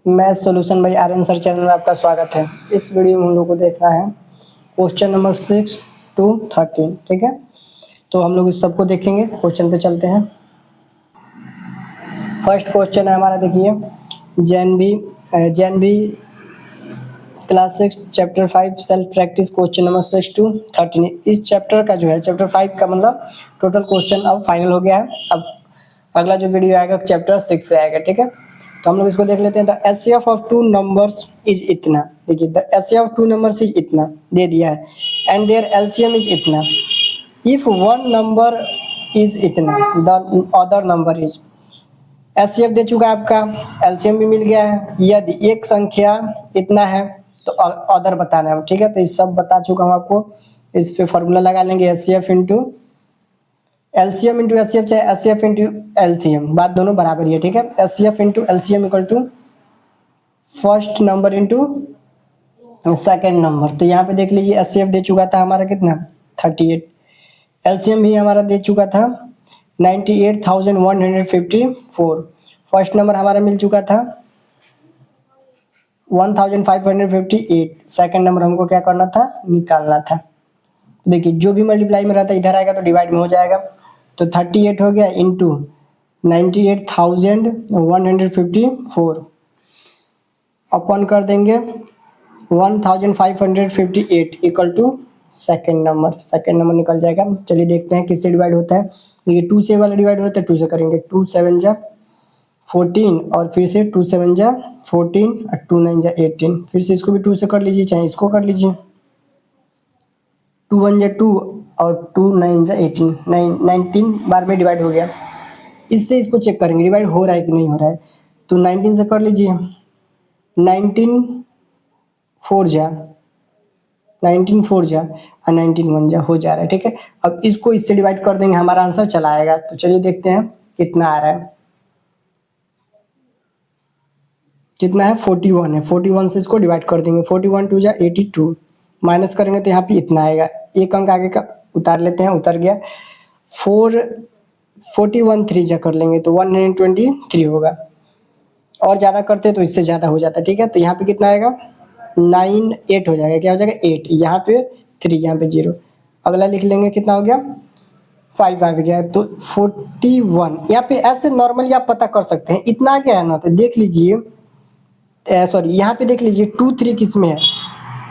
Math solution by Aryan sir channel में आपका स्वागत है। इस वीडियो में हम लोग को देखना है क्वेश्चन नंबर 6 to 13। ठीक है, तो हम लोग इस सबको देखेंगे। क्वेश्चन पे चलते हैं। फर्स्ट क्वेश्चन है हमारा, देखिए Jain B class 6 chapter 5 self practice question number 6 to 13। इस चैप्टर का जो है चैप्टर 5 का मतलब टोटल क्वेश्चन अब फाइनल हो गया है। अब अगला जो वीडियो आएगा चैप्टर 6 से आएगा। ठीक है, तो हम लोग इसको देख लेते हैं। The HCF of two numbers is इतना। देखिए the HCF of two numbers is इतना दे दिया है एंड देयर एलसीएम इज इतना। इफ वन नंबर इज इतना the other number is. HCF दे चुका है आपका, एलसीएम भी मिल गया है। यदि एक संख्या इतना है तो अदर बताना है। ठीक है, तो ये सब बता चुका हूँ आपको। इस पे फॉर्मूला लगा लेंगे HCF into LCM into HCF, चाहे एचसीएफ इंटू एलसीएम, बात दोनों बराबर ही है। ठीक है, HCF into LCM equal to first number into second number. तो यहाँ पे देख लीजिए एचसीएफ दे चुका था हमारा कितना 38, एलसीएम भी हमारा दे चुका था 98,154। फर्स्ट नंबर हमारा मिल चुका था 1558। सेकेंड नंबर हमको क्या करना था, निकालना था। देखिए जो भी मल्टीप्लाई में रहता है इधर आएगा तो डिवाइड में हो जाएगा। तो 38 हो गया इंटू 98,154 अपन कर देंगे 1558 equal to second number. Second number निकल जाएगा। चलिए देखते हैं किससे डिवाइड होता है। ये 2 से वाला डिवाइड होता है, 2 से करेंगे। 2 7 जा 14 और फिर से 2 7 जा 14 और 2 9 जा 18। फिर से इसको भी 2 से कर लीजिए, चाहे इसको कर लीजिए। 2 1 जा 2 और 2 9 जा 18, 19 बार में डिवाइड हो गया। इससे इसको चेक करेंगे डिवाइड हो रहा है कि नहीं हो रहा है। तो 19 से कर लीजिए, 19 4 जा 19 4 जा और 19 1 जा हो जा रहा है। ठीक है, अब इसको इससे डिवाइड कर देंगे, हमारा आंसर चला आएगा। तो चलिए देखते हैं कितना आ रहा है। कितना है 41 है। 41 से इसको डिवाइड कर देंगे। 41 2 जा 82 माइनस करेंगे तो यहाँ पे इतना आएगा। एक अंक आगे का उतार लेते हैं, उतर गया। 41 3 जा कर लेंगे तो 123 होगा। और ज़्यादा करते तो इससे ज़्यादा हो जाता है। ठीक है, तो यहाँ पे कितना आएगा 9 8 हो जाएगा। क्या हो जाएगा 8, यहाँ पे 3, यहाँ पे 0। अगला लिख लेंगे, कितना हो गया 5 आ गया। तो 41 यहाँ पे ऐसे नॉर्मली आप पता कर सकते हैं। इतना क्या है ना, तो देख लीजिए सॉरी यहाँ पे देख लीजिए 2 3 किस में है।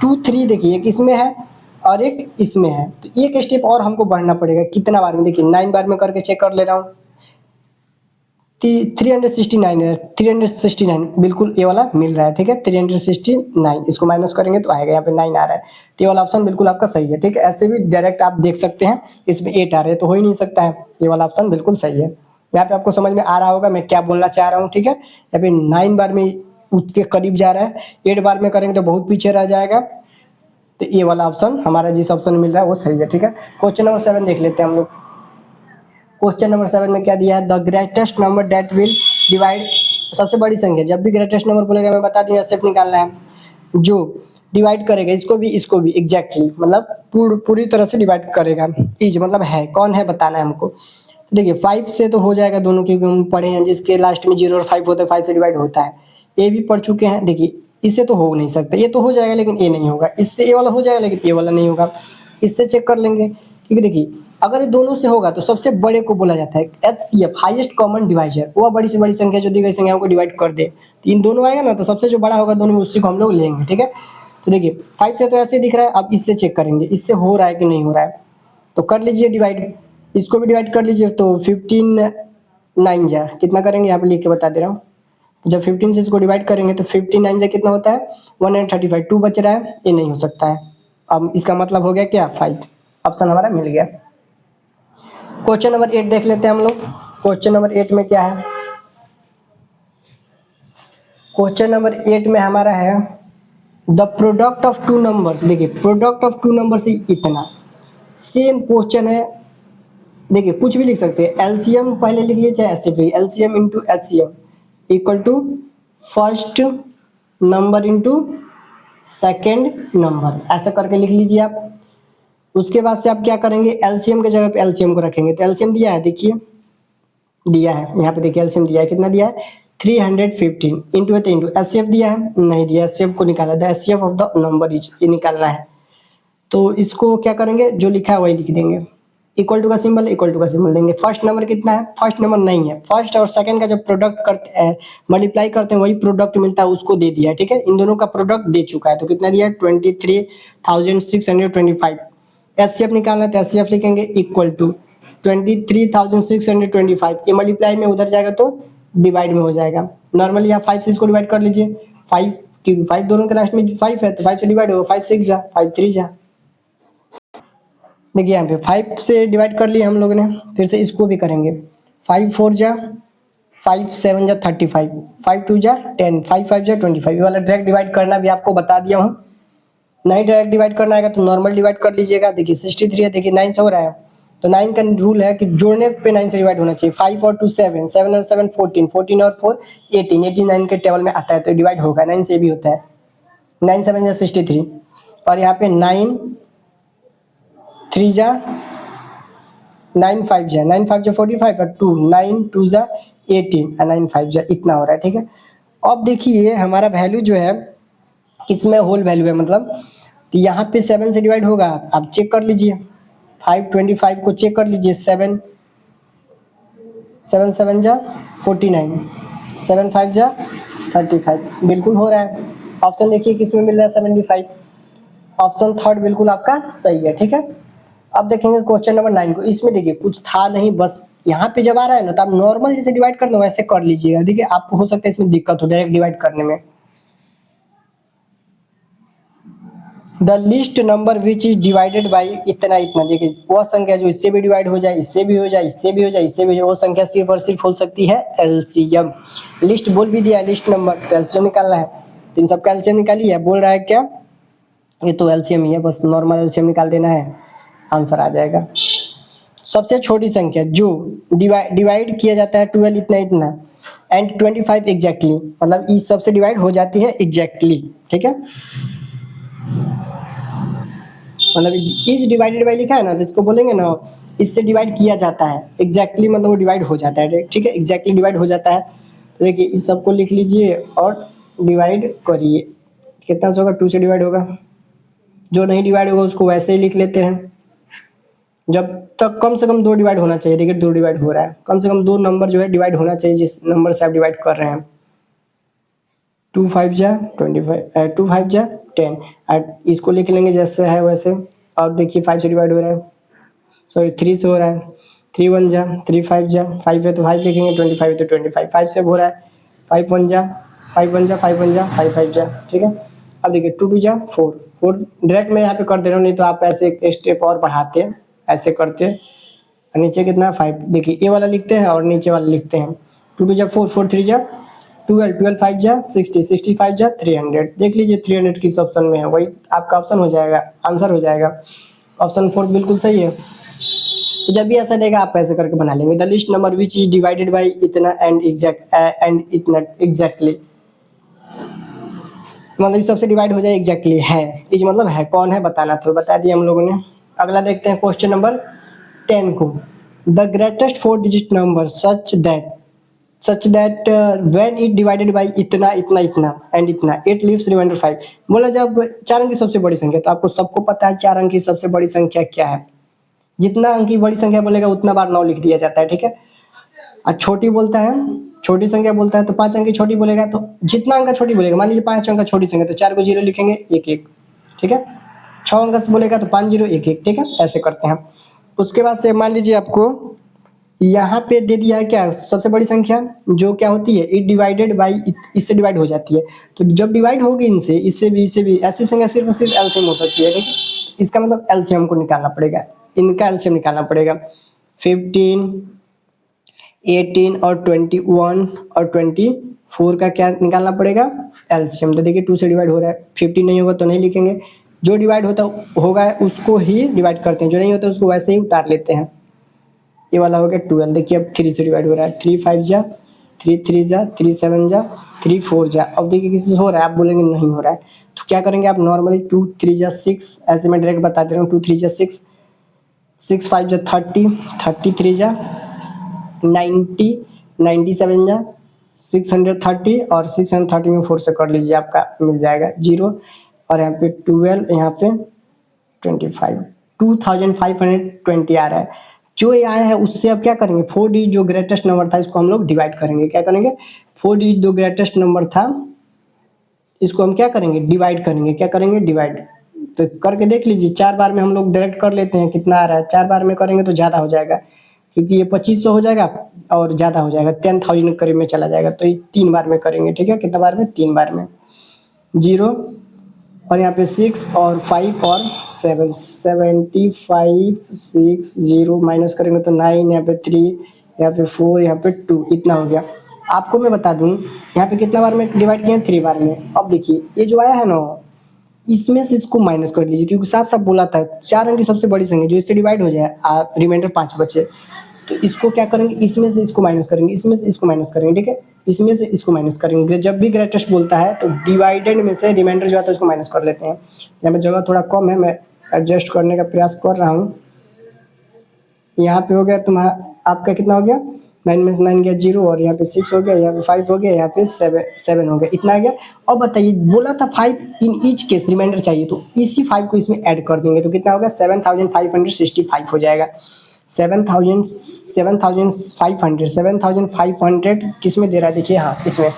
2 3 देखिए एक इसमें है और एक इसमें है। तो एक स्टेप और हमको बढ़ना पड़ेगा। कितना बार में, देखिए 9 बार में करके चेक कर ले रहा हूँ। 369 है, 369 बिल्कुल ये वाला मिल रहा है। ठीक है, 369 इसको माइनस करेंगे तो आएगा, यहाँ पे 9 आ रहा है। तो ये वाला ऑप्शन बिल्कुल आपका सही है। ठीक है, ऐसे भी डायरेक्ट आप देख सकते हैं। इसमें 8 आ रहे हैं तो हो ही नहीं सकता है। ये वाला ऑप्शन बिल्कुल सही है। यहाँ पे आपको समझ में आ रहा होगा मैं क्या बोलना चाह रहा हूँ। ठीक है, यहाँ पे 9 बार में उसके करीब जा रहा है, 8 बार में करेंगे तो बहुत पीछे रह जाएगा। तो ये वाला ऑप्शन हमारा जिस ऑप्शन मिल रहा है वो सही है। ठीक है, क्वेश्चन नंबर 7 देख लेते हैं हम लोग। क्वेश्चन नंबर 7 में क्या दिया है, the greatest number that will divide. सबसे बड़ी संख्या, जब भी ग्रेटेस्ट नंबर बोलेगा मैं बता दूँ एसएफ निकालना है, जो डिवाइड करेगा इसको भी इसको भी एग्जैक्टली मतलब पूरी तरह से डिवाइड करेगा। इज मतलब है, कौन है बताना है हमको। तो देखिए 5 से तो हो जाएगा दोनों, क्योंकि हम पढ़े हैं जिसके लास्ट में 0 और 5 होता है 5 से डिवाइड होता है। ये भी पढ़ चुके हैं। देखिए इससे तो हो नहीं सकता, ये तो हो जाएगा लेकिन ये नहीं होगा। इससे ये वाला हो जाएगा लेकिन ये वाला नहीं होगा। इससे चेक कर लेंगे, क्योंकि देखिए अगर ये दोनों से होगा तो सबसे बड़े को बोला जाता है एचसीएफ, हाईएस्ट कॉमन डिवाइजर। वो बड़ी से बड़ी संख्या जो दी गई संख्याओं को डिवाइड कर दे, तो इन दोनों आएगा ना, तो सबसे जो बड़ा होगा दोनों में उसी को हम लोग लेंगे। ठीक है, तो देखिए 5 से तो ऐसे दिख रहा है। अब इससे चेक करेंगे इससे हो रहा है कि नहीं हो रहा है। तो कर लीजिए डिवाइड, इसको भी डिवाइड कर लीजिए। तो 15 9 जा कितना करेंगे, यहाँ पे लिख के बता दे रहा हूँ। जब 15 से इसको डिवाइड करेंगे तो 15 9 जा कितना होता है 135। 2 बच रहा है, ये नहीं हो सकता है। अब इसका मतलब हो गया क्या 5। ऑप्शन हमारा मिल गया। क्वेश्चन नंबर 8 देख लेते हैं हम लोग। क्वेश्चन नंबर 8 में क्या है, क्वेश्चन नंबर 8 में हमारा है the product of two numbers. देखिए प्रोडक्ट ऑफ टू नंबर्स इतना सेम क्वेश्चन है। देखिए कुछ भी लिख सकते हैं, एलसीएम पहले लिख लीजिए चाहे HCF. LCM into HCF equal to first number into second number, ऐसा करके लिख लीजिए आप। उसके बाद से आप क्या करेंगे, एलसीएम के जगह पे एलसीएम को रखेंगे। तो एलसीएम दिया है, देखिए दिया है यहाँ पे, देखिए एलसीएम दिया है। कितना दिया है 315 इंटू है तो इंटू एचसीएफ दिया है नहीं दिया, एचसीएफ को निकाला था, HCF of the number is ये निकालना है। तो इसको क्या करेंगे, जो लिखा है वही लिख देंगे, इक्वल टू का सिंबल इक्वल टू का सिंबल देंगे। फर्स्ट नंबर कितना है, फर्स्ट नंबर नहीं है, फर्स्ट और सेकंड का जब प्रोडक्ट करते हैं मल्टीप्लाई करते हैं वही प्रोडक्ट मिलता है उसको दे दिया है, ठीक है। इन दोनों का प्रोडक्ट दे चुका है तो कितना दिया है 23,625। एचसीएफ निकालना है तो एचसीएफ लिखेंगे इक्वल टू 23,625, ये मल्टीप्लाई में उधर जाएगा तो डिवाइड में हो जाएगा। नॉर्मली आप 5 से इसको डिवाइड कर लीजिए, 5 क्योंकि 5 दोनों के लास्ट में 5 है तो 5 से डिवाइड होगा, 5 6 जा 5 3 जा। देखिए यहाँ पे 5 से डिवाइड कर लिए हम लोग ने, फिर से इसको भी करेंगे। 5 4 जा 5 7 जा 35, 5 2 जा 10, 5 5 जा 25। ये वाला डायरेक्ट डिवाइड करना भी आपको बता दिया हूँ। नहीं डायरेक्ट डिवाइड करना है तो नॉर्मल डिवाइड कर लीजिएगा। देखिए 63 है, देखिए 9 से हो रहा है तो 9 का रूल है कि जोड़ने पे 9 से डिवाइड होना चाहिए। 5 और 2 7, 7 और 7 14, 14 और 4 18, 18 9 के टेबल में आता है तो डिवाइड होगा, 9 से भी होता है। 9 7 जा 63 और यहाँ पे 9 3 जा 9 5 जा 9 5 जा 45 और 2 9 2 जा 18 और 9 5 जा इतना हो रहा है, ठीक है। अब देखिए हमारा वैल्यू जो है इसमें होल वैल्यू है, मतलब तो यहाँ पे 7 से डिवाइड होगा, आप चेक कर लीजिए। 525 को चेक कर लीजिए, 7 7 7 जा 49, 7 5 जा 35, बिल्कुल हो रहा है। ऑप्शन देखिए किसमें मिल रहा है 75, ऑप्शन थर्ड बिल्कुल आपका सही है, ठीक है। अब देखेंगे क्वेश्चन नंबर 9 को। इसमें देखिए कुछ था नहीं, बस यहाँ पे जब आ रहा है ना तो आप नॉर्मल जैसे डिवाइड कर लो वैसे कर लीजिएगा। देखिए आपको हो सकता है इसमें दिक्कत हो डायरेक्ट डिवाइड करने में। The list number which is divided by इतना इतना, देखिए वह संख्या जो इससे भी डिवाइड हो जाए, इससे भी हो जाए, इससे भी हो जाए, इससे भी हो जाए, वो संख्या सिर्फ और सिर्फ हो सकती है एलसीएम। लिस्ट बोल भी दिया है, लिस्ट नंबर तो एलसीएम निकालना है, तो इन सबका एलसीएम निकालिए। है बोल रहा है क्या, ये तो एलसीएम ही है, बस नॉर्मल एलसीएम निकाल देना है, आंसर आ जाएगा। सबसे छोटी संख्या जो डिवाइड किया जाता है 12 इतना इतना एंड 25 एग्जैक्टली, मतलब इस सबसे डिवाइड हो जाती है एग्जैक्टली, ठीक है। मतलब इस डिवाइडेड बाई लिखा है ना तो इसको बोलेंगे ना इससे डिवाइड किया जाता है एग्जैक्टली, मतलब वो डिवाइड हो जाता है, ठीक है, एग्जैक्टली डिवाइड हो जाता है। तो देखिए इस सबको लिख लीजिए और डिवाइड करिए, कितना से होगा 2 से डिवाइड होगा। जो नहीं डिवाइड होगा उसको वैसे ही लिख लेते हैं। जब तक कम से कम 2 डिवाइड होना चाहिए, देखिए 2 डिवाइड हो रहा है, कम से कम 2 नंबर जो है डिवाइड होना चाहिए जिस नंबर से आप डिवाइड कर रहे हैं। 2 5 जा 25, 2 5 जा 10, और इसको लिख लेंगे जैसे है वैसे। और देखिए 5 से डिवाइड हो रहा है, सॉरी 3 से हो रहा है। 3 1 जा 3 5 जा 5 है तो 5 लिखेंगे, 25 है तो 25, 5 से हो रहा है। 5 1 जा 5 1 जा 5 1 जा 5 5 जा, ठीक है। अब देखिए 2 2 जा 4 4, डायरेक्ट मैं यहाँ पे कर दे रहा हूँ, नहीं तो आप ऐसे एक स्टेप और बढ़ाते हैं, ऐसे करते। नीचे कितना 5, देखिए ये वाला लिखते हैं और नीचे वाला लिखते हैं। 2 2 जा 4 4 3 जा 12 12 5 जा 60 65 जा 300, देख लीजिए 300 किस ऑप्शन में है, वही आपका ऑप्शन हो जाएगा, आंसर हो जाएगा। ऑप्शन 4 बिल्कुल सही है। तो जब भी ऐसा देगा आप ऐसे करके बना लेंगे। The list number which is divided by इतना एंड इतना एग्जैक्टली, मतलब इस सबसे डिवाइड हो जाए एग्जैक्टली है, इस मतलब है, कौन है बताना था, बता दिया हम लोगों ने। अगला देखते हैं क्वेश्चन नंबर 10 को। The greatest 4 digit number such that when it divided by इतना इतना इतना एंड इतना इट लीव्स रिमाइंडर 5। बोला जब 4 अंक की सबसे बड़ी संख्या, तो आपको सबको पता है 4 अंक की सबसे बड़ी संख्या क्या है। जितना अंक की बड़ी संख्या बोलेगा उतना बार 9 लिख दिया जाता है, ठीक है। और छोटी बोलता है, छोटी संख्या बोलता है तो 5 अंक की छोटी बोलेगा, तो जितना अंक का छोटी बोलेगा, मान लीजिए 5 अंक का छोटी संख्या तो 4 को 0 लिखेंगे 1 1, ठीक है। 6 अंक का बोलेगा तो 5 0 1 1, ठीक है, ऐसे करते हैं। उसके बाद से मान लीजिए आपको यहाँ पे दे दिया है क्या, सबसे बड़ी संख्या जो क्या होती है इट डिवाइडेड बाई, इससे डिवाइड हो जाती है। तो जब डिवाइड होगी इनसे, इससे भी ऐसी संख्या सिर्फ सिर्फ एलसीएम हो सकती है, ठीक है। इसका मतलब एलसीएम को निकालना पड़ेगा, इनका एलसीएम निकालना पड़ेगा। 15 18 और 21 और 24 का क्या निकालना पड़ेगा एलसीएम। तो देखिए 2 से डिवाइड हो रहा है, 15 नहीं होगा तो नहीं लिखेंगे, जो डिवाइड होगा उसको ही डिवाइड करते हैं, जो नहीं होता उसको वैसे ही उतार लेते हैं। ये वाला हो गया 12। देखिए अब 3 से डिवाइड हो रहा है, 3 5 जा 3 3 जा 3 7 जा 3 4 जा। अब देखिए किसी से हो रहा है, आप बोलेंगे नहीं हो रहा है, तो क्या करेंगे आप नॉर्मली 2 3 जा 6, ऐसे मैं डायरेक्ट बता दे रहा हूँ। 2 3 जा 6, 6 5 जा 30, 33 जा 90, 97 जा 630 और 630 में 4 से कर लीजिए, आपका मिल जाएगा 0 और यहाँ पे 12, यहाँ पे 25, 2520 आ रहा है। जो ये आया है उससे अब क्या करेंगे, 4 डिजिट जो ग्रेटेस्ट नंबर था इसको हम लोग डिवाइड करेंगे। क्या करेंगे, 4 डिजिट जो ग्रेटेस्ट नंबर था इसको हम क्या करेंगे, डिवाइड करेंगे। क्या करेंगे, डिवाइड। तो करके देख लीजिए, 4 बार में हम लोग डायरेक्ट कर लेते हैं, कितना आ रहा है। 4 बार में करेंगे तो ज़्यादा हो जाएगा, क्योंकि ये 2500 हो जाएगा और ज़्यादा हो जाएगा, 10,000 के करीब में चला जाएगा। तो ये 3 बार में करेंगे, ठीक है। कितना बार में, 3 बार में। 0 और यहाँ पे 6 और 5 और 7, 75 6 0 माइनस करेंगे तो 9, यहाँ पे 3, यहाँ पे 4, यहाँ पे 2, इतना हो गया। आपको मैं बता दूं यहाँ पे कितना बार में डिवाइड किया है, 3 बार में। अब देखिए ये जो आया है ना, इसमें से इसको माइनस कर लीजिए, क्योंकि साफ साफ बोला था 4 अंक की सबसे बड़ी संख्या जो इससे डिवाइड हो जाए, रिमाइंडर 5 बचे। तो इसको क्या करेंगे, इसमें से इसको माइनस करेंगे, इसमें से इसको माइनस करेंगे, ठीक है। इसमें से इसको माइनस करेंगे। जब भी ग्रेटेस्ट बोलता है तो डिवाइडेड में से रिमाइंडर जो आता है उसको माइनस कर लेते हैं। यहाँ पे जगह थोड़ा कम है, मैं एडजस्ट करने का प्रयास कर रहा हूँ। यहाँ पे हो गया तुम्हारा, आपका कितना हो गया, 9 में से 9 गया 0 और यहाँ पे 6 हो गया, यहाँ पे 5 हो गया, यहाँ पे 7 हो गया, इतना आ गया। अब बताइए, बोला था 5 इन ईच केस रिमाइंडर चाहिए, तो इसी 5 को इसमें ऐड कर देंगे तो कितना होगा, 7565 हो जाएगा। 7500 किस में दे रहा है, देखिए हाँ इसमें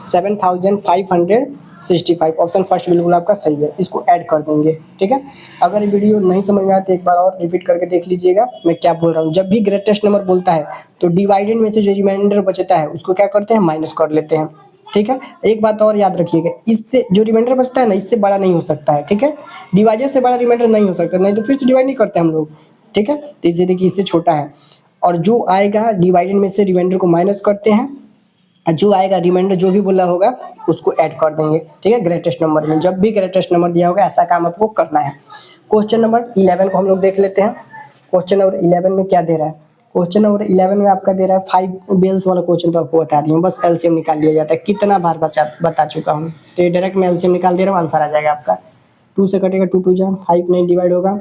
7565 ऑप्शन फर्स्ट बिल्कुल आपका सही है। इसको ऐड कर देंगे, ठीक है। अगर ये वीडियो नहीं समझ में आया तो एक बार और रिपीट करके देख लीजिएगा मैं क्या बोल रहा हूँ। जब भी ग्रेटेस्ट नंबर बोलता है तो डिवाइडेड में से जो रिमाइंडर बचता है उसको क्या करते हैं, माइनस कर लेते हैं, ठीक है। एक बात और याद रखिएगा, इससे जो रिमाइंडर बचता है ना, इससे बड़ा नहीं हो सकता है, ठीक है। डिवाइडेड से बड़ा रिमाइंडर नहीं हो सकता, नहीं तो फिर से डिवाइड नहीं करते हम लोग, ठीक है। तो इसे देखिए, इससे छोटा है। और जो आएगा डिवाइडेड में से रिमाइंडर को माइनस करते हैं, जो आएगा रिमाइंडर जो भी बोला होगा उसको ऐड कर देंगे, ठीक है। ग्रेटेस्ट नंबर में जब भी ग्रेटेस्ट नंबर दिया होगा ऐसा काम आपको करना है। क्वेश्चन नंबर 11 को हम लोग देख लेते हैं। क्वेश्चन नंबर 11 में क्या दे रहा है, क्वेश्चन नंबर 11 में आपका दे रहा है 5 बेल्स वाला क्वेश्चन, तो आपको बता दिया, बस एलसीएम निकाल लिया जाता है। कितना बार बता चुका हूँ, तो ये डायरेक्ट मैं एलसीएम निकाल दे रहा हूँ, आंसर आ जाएगा आपका। 2 से कटेगा 2 2 जा, 5 नहीं डिवाइड होगा,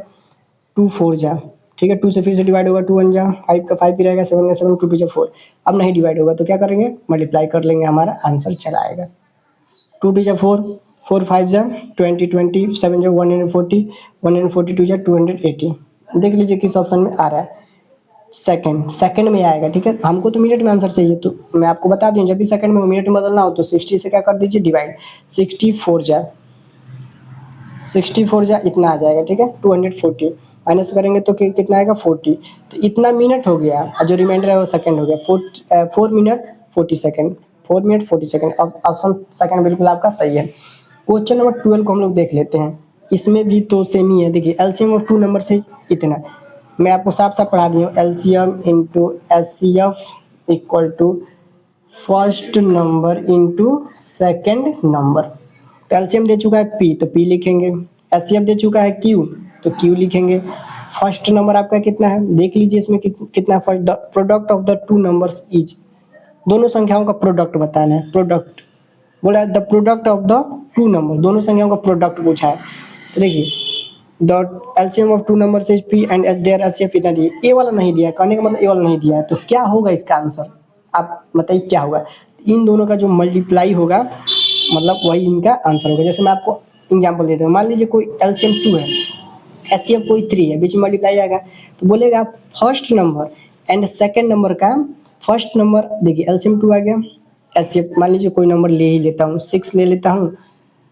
2 4 जा, ठीक है। 2 से फिर से डिवाइड होगा, 2 1 जा, 5 का 5 ही रहेगा, 7 का 7, 2 2 जा 4। अब नहीं डिवाइड होगा तो क्या करेंगे, मल्टीप्लाई कर लेंगे, हमारा आंसर चला आएगा। 2 2 जा 4, 4 5 जा 20, 20 7 जा 140, 142 जा 280। देख लीजिए किस ऑप्शन में आ रहा है, सेकंड में आएगा, ठीक है। हमको तो मिनट में आंसर चाहिए, तो मैं आपको बता दूं जब भी सेकंड में मिनट में बदलना हो तो 60 से क्या कर दीजिए, डिवाइड। 64 जा इतना आ जाएगा, ठीक है। 240 माइनस करेंगे तो कितना आएगा, 40। तो इतना मिनट हो गया और जो रिमाइंडर है वो सेकंड हो गया। 4 मिनट 40 सेकंड, 4 मिनट 40 सेकंड। अब ऑप्शन सेकंड बिल्कुल आपका सही है। क्वेश्चन नंबर 12 को हम लोग देख लेते हैं। इसमें भी तो सेम ही है, देखिए एलसीएम ऑफ 2 नंबर से इतना, मैं आपको साफ साफ पढ़ा दिया हूँ। LCM into HCF equal to first number into second number. तो एलसीएम दे चुका है पी, तो पी लिखेंगे। एचसीएफ दे चुका है क्यू, तो क्यू लिखेंगे। फर्स्ट नंबर आपका कितना है, देख लीजिए इसमें कितना, first the product of the 2 numbers is, दोनों संख्याओं का प्रोडक्ट बताना है। प्रोडक्ट बोला है, the product of the 2 number, दोनों संख्याओं का प्रोडक्ट पूछा है। तो देखिए the LCM of 2 numbers is P and their HCF इतना दिया, ए वाला नहीं दिया है, कहने का मतलब ए वाला नहीं दिया है। तो क्या होगा इसका आंसर, आप बताइए क्या होगा। इन दोनों का जो मल्टीप्लाई होगा मतलब वही इनका आंसर होगा। जैसे मैं आपको एग्जांपल देता हूँ, मान लीजिए कोई एलसीएम 2 है, एचसीएफ कोई 3 है, बीच में मल्टीप्लाई आएगा तो बोलेगा first number and second number का फर्स्ट नंबर, देखिए एलसीएम 2 आ गया, एचसीएफ मान लीजिए कोई नंबर ले ही लेता हूँ, 6 ले लेता हूँ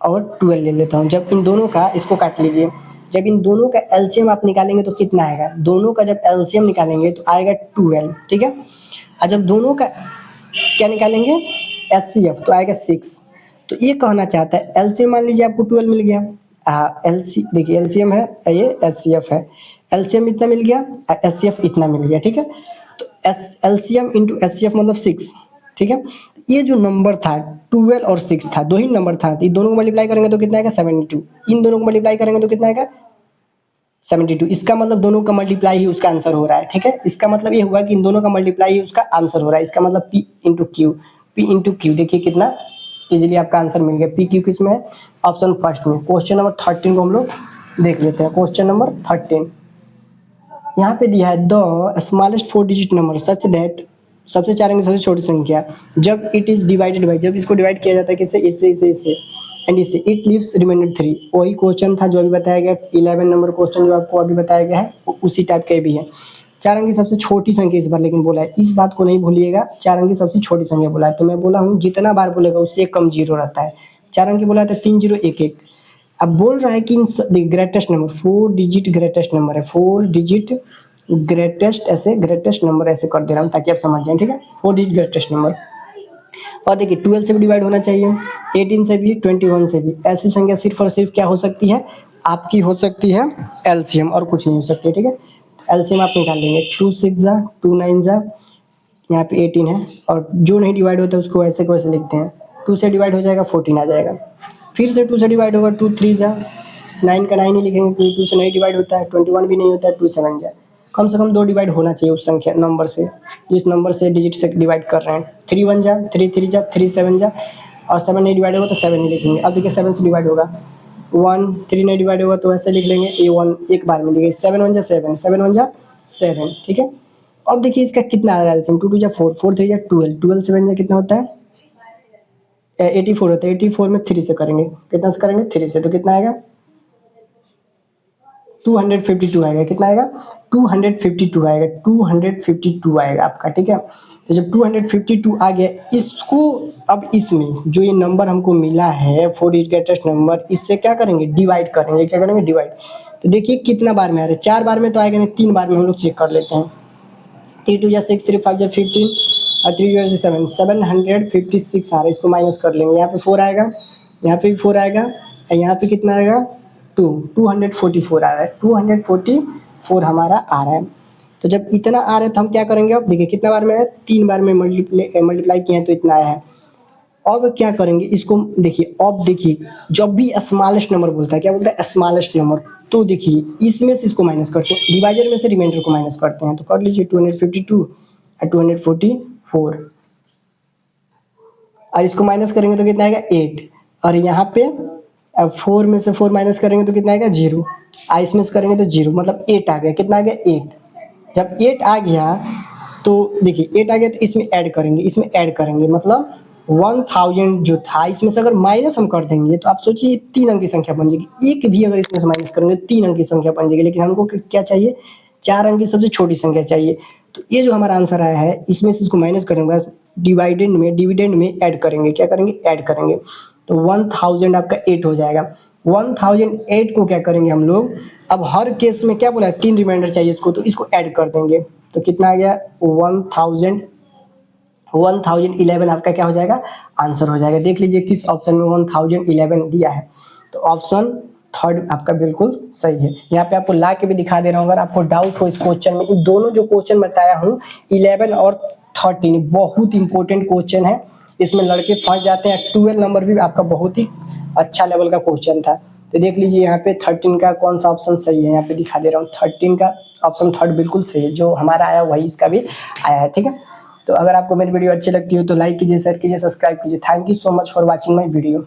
और 12 ले लेता हूँ। जब इन दोनों का, इसको काट लीजिए, जब इन दोनों का एलसीएम आप निकालेंगे तो कितना आएगा, दोनों का जब एलसीएम निकालेंगे तो आएगा 12, ठीक है। और जब दोनों का क्या निकालेंगे, एचसीएफ, तो आएगा 6। तो ये कहना चाहता है एलसीएम मान लीजिए आपको 12 मिल गया, देखिए एलसीएम है, ये एचसीएफ है, एलसीएम इतना मिल गया, एचसीएफ इतना मिल गया, ठीक है। तो एलसीएम इंटू एचसीएफ मतलब 6, ठीक है। ये जो नंबर था 12 और 6 था, 2 ही नंबर था, तो इन दोनों को मल्टीप्लाई करेंगे तो कितना आएगा, 72। इन दोनों को मल्टीप्लाई करेंगे तो कितना आएगा, 72। इसका मतलब दोनों का मल्टीप्लाई ही उसका आंसर हो रहा है, ठीक है। इसका मतलब ये हुआ कि इन दोनों का मल्टीप्लाई ही उसका आंसर हो रहा है। इसका मतलब P इंटू क्यू, देखिए कितना इजीली आपका आंसर मिल गया। पी क्यू किस में है, ऑप्शन फर्स्ट में। क्वेश्चन नंबर 13 को हम लोग देख लेते हैं। क्वेश्चन नंबर 13 यहाँ पे दिया है, the smallest 4 digit number such that सबसे 4 अंक की सबसे छोटी संख्या जब इट इज डिवाइडेड बाय, जब इसको डिवाइड किया जाता है किससे, इससे इससे इससे एंड इससे, इट लीव्स रिमाइंडर 3। वही क्वेश्चन था जो अभी बताया गया, 11 नंबर क्वेश्चन जो आपको अभी बताया गया है उसी टाइप का भी है। 4 अंक की सबसे छोटी संख्या इस बार लेकिन बोला है, इस बात को नहीं भूलिएगा, 4 अंक की सबसे छोटी संख्या बोला है। तो मैं बोला हूँ जितना बार बोलेगा उससे एक कम जीरो रहता है। 4 अंक की बोला था 3 0 1 1। अब बोल रहा है कि greatest number 4 digit greatest number है, 4 डिजिट ग्रेटेस्ट, ऐसे ग्रेटेस्ट नंबर ऐसे कर दे रहा हूँ ताकि आप समझ जाएं, ठीक है, 4 डिजिट ग्रेटेस्ट नंबर। और देखिए 12 से भी डिवाइड होना चाहिए, 18 से भी, 21 से भी। ऐसी संख्या सिर्फ और सिर्फ क्या हो सकती है, आपकी हो सकती है एलसीएम, और कुछ नहीं हो सकती है, ठीक है। एलसीएम आप निकाल लेंगे, 2 6 जा 2 9 जा, यहाँ पे 18 है, और जो नहीं डिवाइड होता है उसको ऐसे को ऐसे लिखते हैं, 2 से डिवाइड हो जाएगा 14 आ जाएगा, फिर से 2 से डिवाइड होगा 2 3 जा 9 का 9 ही लिखेंगे क्योंकि 2 से नहीं डिवाइड होता है, 21 भी नहीं होता है, 2 7 जा, कम से कम 2 डिवाइड होना चाहिए उस संख्या नंबर से, जिस नंबर से डिजिट से डिवाइड कर रहे हैं। 3 1 जा 3 3 जा 3 7 जा, और 7 नहीं डिवाइड होगा तो 7 ही लिखेंगे। अब देखिए 7 से डिवाइड होगा 1, 3 नहीं डिवाइड होगा तो ऐसे लिख लेंगे A1 एक बार में लिखिए, 7 1 जा 7, 7 1 जा 7, ठीक है। अब देखिए इसका कितना आ रहा है एलसीएम, 2 2 जा 4, 4 3 जा 12, 12 7 जा कितना होता है 84 होता है, 84 में 3 से करेंगे, कितना से करेंगे 3 से, तो कितना आएगा 252 आएगा, कितना आएगा 252 आएगा, 252 आएगा आपका, ठीक है। तो जब 252 आ गया, इसको अब इसमें जो ये नंबर हमको मिला है 4 डिजिट ग्रेटेस्ट नंबर, इससे क्या करेंगे डिवाइड करेंगे, क्या करेंगे डिवाइड। तो देखिए कितना बार में आ रहा है, 4 बार में तो आएगा नहीं, 3 बार में हम लोग चेक कर लेते हैं। 3 2 जा 6, 3 5 जा 15 और 3 0 7, 756 आ रहा है, इसको माइनस कर लेंगे, यहाँ पे 4 आएगा, यहाँ पे भी 4 आएगा, और यहाँ पे कितना आएगा 244 आ रहा है, 244 हमारा आ रहा है। तो जब इतना आ रहा है तो हम क्या करेंगे, अब देखिए कितना बार में है, 3 बार में मल्टीप्लाई किए हैं तो इतना आया है। अब क्या करेंगे इसको, देखिए अब देखिए जब भी स्मॉलेस्ट नंबर बोलता है, क्या बोलता है स्मॉलेस्ट नंबर, तो देखिए इसमें से इसको माइनस करते हैं, डिवाइजर में से रिमाइंडर को माइनस करते हैं, तो कर लीजिए 252 और 244, और इसको माइनस करेंगे तो कितना आएगा 8, और यहाँ पे अब 4 में से 4 माइनस करेंगे तो कितना आएगा 0, इसमें से करेंगे तो 0, मतलब 8 आ गया, कितना आ गया 8। जब 8 आ गया तो देखिए 8 आ गया तो इसमें ऐड करेंगे, इसमें ऐड करेंगे, मतलब 1000 जो था इसमें से अगर माइनस हम कर देंगे तो आप सोचिए 3 अंक की संख्या बन जाएगी, एक भी अगर इसमें से माइनस करेंगे 3 अंक की संख्या बन जाएगी, लेकिन हमको क्या चाहिए 4 अंक की सबसे छोटी संख्या चाहिए। तो ये जो हमारा आंसर आया है इसमें से इसको माइनस करेंगे, डिविडेंड में ऐड करेंगे, क्या करेंगे ऐड करेंगे, तो 1000 आपका 8 हो जाएगा। 1008 को क्या करेंगे हम लोग, अब हर केस में क्या बोला है 3 रिमाइंडर चाहिए इसको, तो इसको ऐड कर देंगे, तो कितना आ गया 1011 आपका क्या हो जाएगा आंसर हो जाएगा। देख लीजिए किस ऑप्शन में 1011 दिया है, तो ऑप्शन थर्ड आपका बिल्कुल सही है। यहाँ पे आपको ला के भी दिखा दे रहा हूँ, अगर आपको डाउट हो इस क्वेश्चन में, इन दोनों जो क्वेश्चन बताया हूँ 11 और 13 बहुत इंपॉर्टेंट क्वेश्चन है, इसमें लड़के फंस जाते हैं। 12 नंबर भी आपका बहुत ही अच्छा लेवल का क्वेश्चन था, तो देख लीजिए यहाँ पे 13 का कौन सा ऑप्शन सही है, यहाँ पे दिखा दे रहा हूँ 13 का ऑप्शन थर्ड बिल्कुल सही है, जो हमारा आया वही इसका भी आया है, ठीक है। तो अगर आपको मेरी वीडियो अच्छी लगती हो तो लाइक कीजिए, शेयर कीजिए, सब्सक्राइब कीजिए। Thank you so much for watching my video.